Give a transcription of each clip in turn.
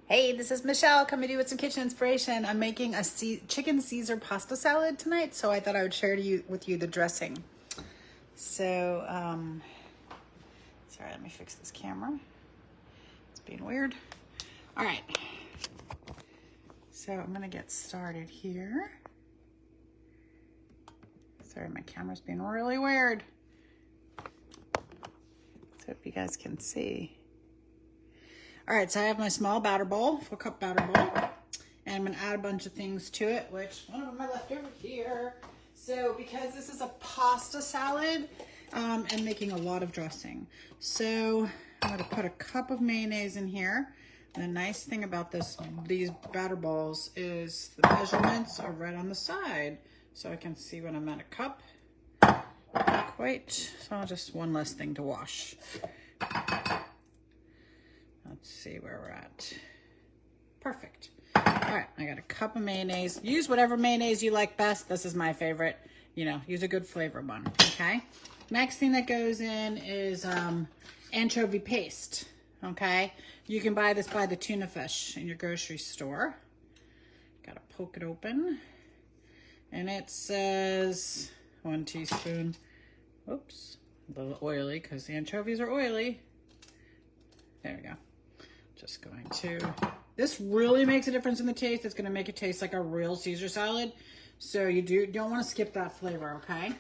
Hey, this is Michelle coming to you with some kitchen inspiration. I'm making a chicken Caesar pasta salad tonight, so I thought I would share with you the dressing. So, sorry, let me fix this camera. It's being weird. All right, so I'm gonna get started here. Sorry, my camera's being really weird. So if you guys can see. All right, so I have my small batter bowl, 4-cup batter bowl, and I'm gonna add a bunch of things to it, which one of them I left over here. So because this is a pasta salad, I'm making a lot of dressing. So I'm gonna put a cup of mayonnaise in here. And the nice thing about these batter bowls is the measurements are right on the side. So I can see when I'm at a cup. Not quite, so just one less thing to wash. Let's see where we're at. Perfect. All right, I got a cup of mayonnaise. Use whatever mayonnaise you like best. This is my favorite. You know, use a good flavor one, okay? Next thing that goes in is anchovy paste, okay? You can buy this by the tuna fish in your grocery store. Gotta poke it open. And it says 1 teaspoon. Oops, a little oily because the anchovies are oily. There we go. Just going to, this really makes a difference in the taste. It's gonna make it taste like a real Caesar salad. So you don't wanna skip that flavor, okay?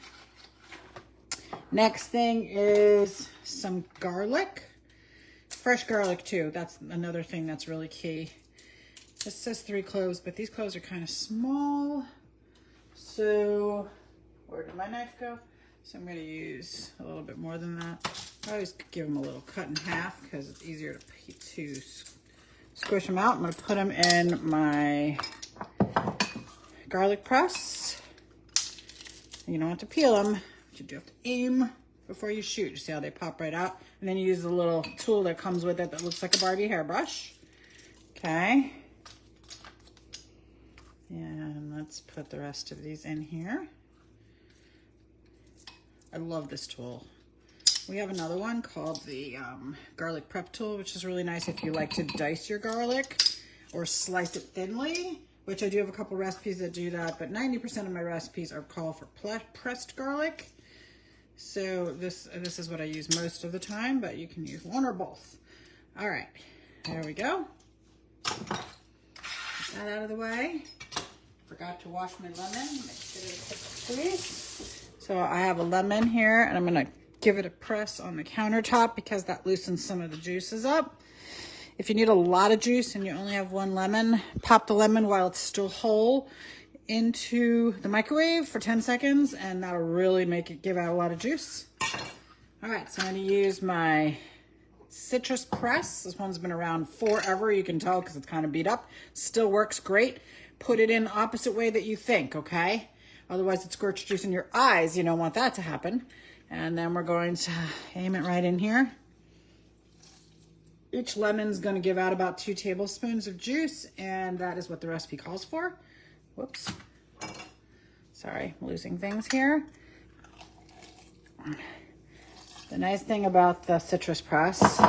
Next thing is some garlic. Fresh garlic too, that's another thing that's really key. This says 3 cloves, but these cloves are kind of small. So, where did my knife go? So I'm gonna use a little bit more than that. I always give them a little cut in half because it's easier to squish them out. I'm gonna put them in my garlic press. You don't have to peel them, but you do have to aim before you shoot. You see how they pop right out? And then you use the little tool that comes with it that looks like a Barbie hairbrush. Okay. And let's put the rest of these in here. I love this tool. We have another one called the garlic prep tool, which is really nice if you like to dice your garlic or slice it thinly, which I do have a couple recipes that do that, but 90% of my recipes are called for pressed garlic. So this is what I use most of the time, but you can use one or both. All right, there we go. Get that out of the way. Forgot to wash my lemon. Make sure it takes a squeeze. So I have a lemon here, and I'm gonna give it a press on the countertop because that loosens some of the juices up. If you need a lot of juice and you only have 1 lemon, pop the lemon while it's still whole into the microwave for 10 seconds, and that'll really make it give out a lot of juice. All right, so I'm gonna use my citrus press. This one's been around forever. You can tell because it's kind of beat up. Still works great. Put it in the opposite way that you think, okay? Otherwise it squirts juice in your eyes. You don't want that to happen. And then we're going to aim it right in here. Each lemon's gonna give out about 2 tablespoons of juice, and that is what the recipe calls for. Whoops. Sorry, I'm losing things here. The nice thing about the citrus press,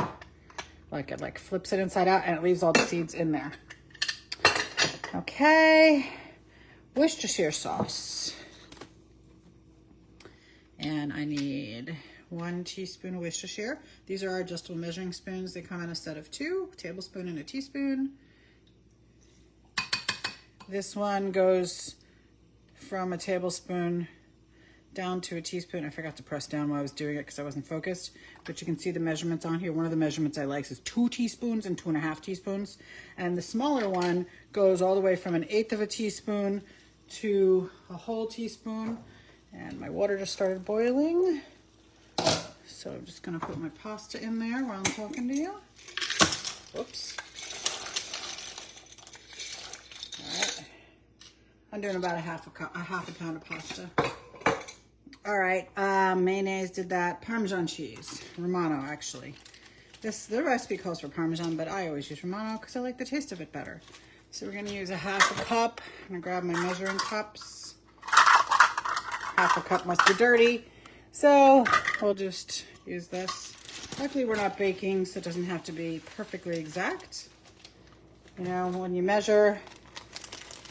like it flips it inside out and it leaves all the seeds in there. Okay, Worcestershire sauce. And I need 1 teaspoon of Worcestershire. These are our adjustable measuring spoons. They come in a set of 2, a tablespoon and a teaspoon. This one goes from a tablespoon down to a teaspoon. I forgot to press down while I was doing it because I wasn't focused, but you can see the measurements on here. One of the measurements I like is 2 teaspoons and 2.5 teaspoons. And the smaller one goes all the way from 1/8 of a teaspoon to a whole teaspoon. And my water just started boiling. So I'm just gonna put my pasta in there while I'm talking to you. Whoops. All right. I'm doing about a half a pound of pasta. All right, mayonnaise did that. Parmesan cheese, Romano actually. The recipe calls for Parmesan, but I always use Romano because I like the taste of it better. So we're gonna use a 1/2 cup. I'm gonna grab my measuring cups. 1/2 cup must be dirty. So we'll just use this. Luckily we're not baking, so it doesn't have to be perfectly exact. You know, when you measure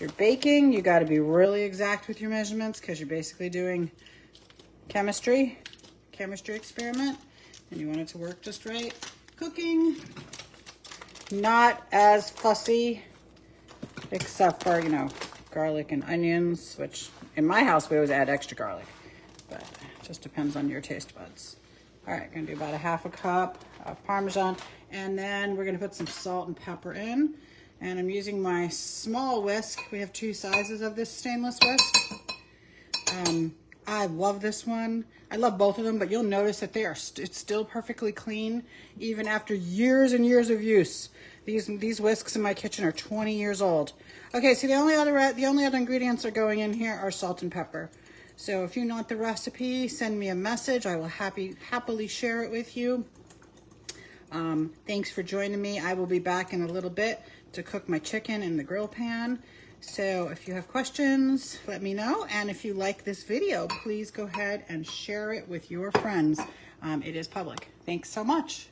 your baking, you got to be really exact with your measurements because you're basically doing chemistry experiment, and you want it to work just right. Cooking, not as fussy, except for, you know, garlic and onions, which in my house we always add extra garlic, but it just depends on your taste buds. All right, gonna do about a half a cup of Parmesan, and then we're gonna put some salt and pepper in. And I'm using my small whisk. We have 2 sizes of this stainless whisk. I love this one. I love both of them, but you'll notice that it's still perfectly clean, even after years and years of use. These whisks in my kitchen are 20 years old. Okay, so the only other ingredients that are going in here are salt and pepper. So if you want the recipe, send me a message. I will happily share it with you. Thanks for joining me. I will be back in a little bit to cook my chicken in the grill pan. So if you have questions, let me know. And if you like this video, please go ahead and share it with your friends. It is public. Thanks so much.